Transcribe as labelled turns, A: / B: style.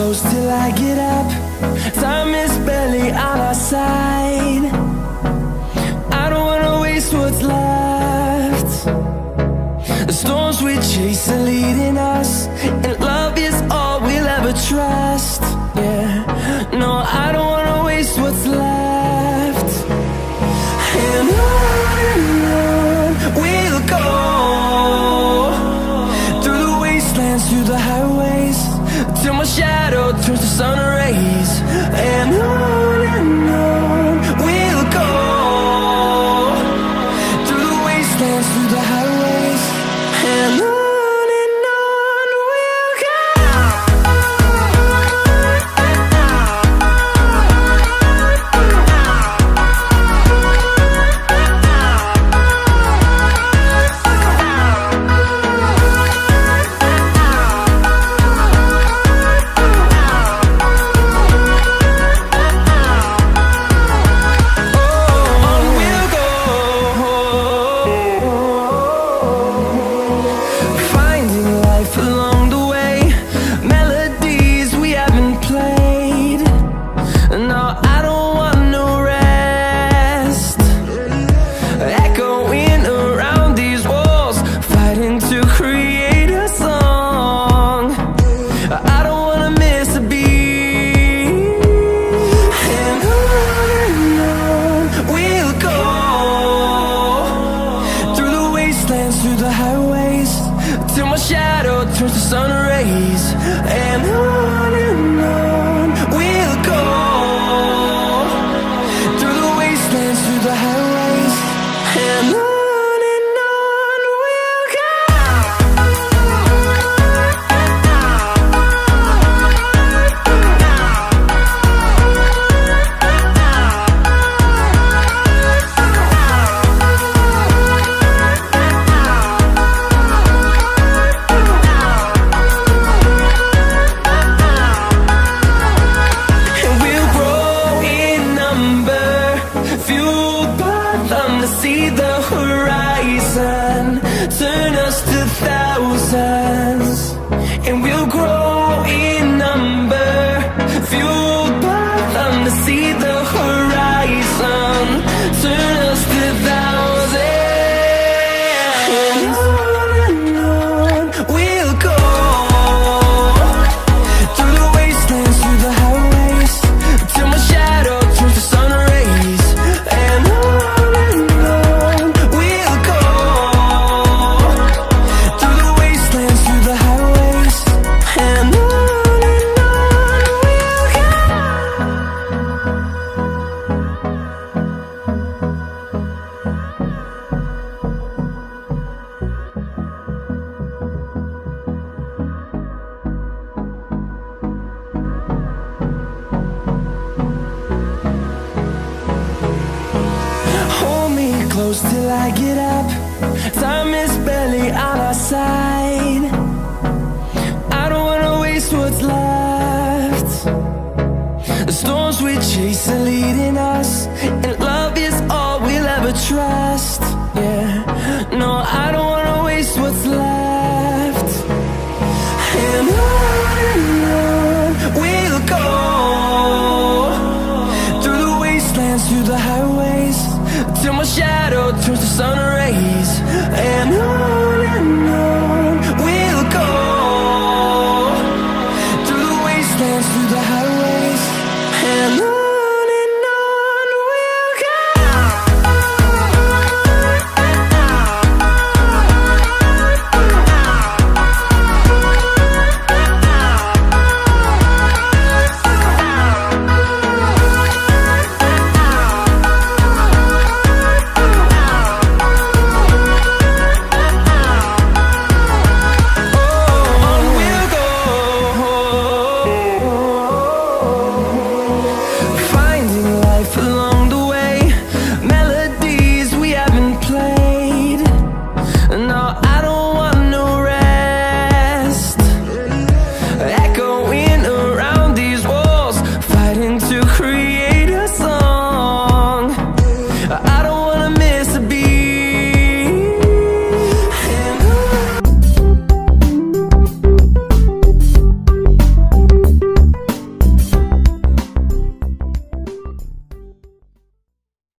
A: close till I get up. Time is barely on our side. I don't wanna waste what's left. The storms we chase are leading us, and love is all we'll ever trust. Yeah, no, I don't wanna waste what's left. And on we'll go, through the wastelands, through the highways, till my shadow turns to sun rays. And on we'll go, through the wastelands, through the highways, and on. Close till I get up. Time is barely on our side. I don't wanna waste what's left. The storms we chase are leading us, and love is all we'll ever trust.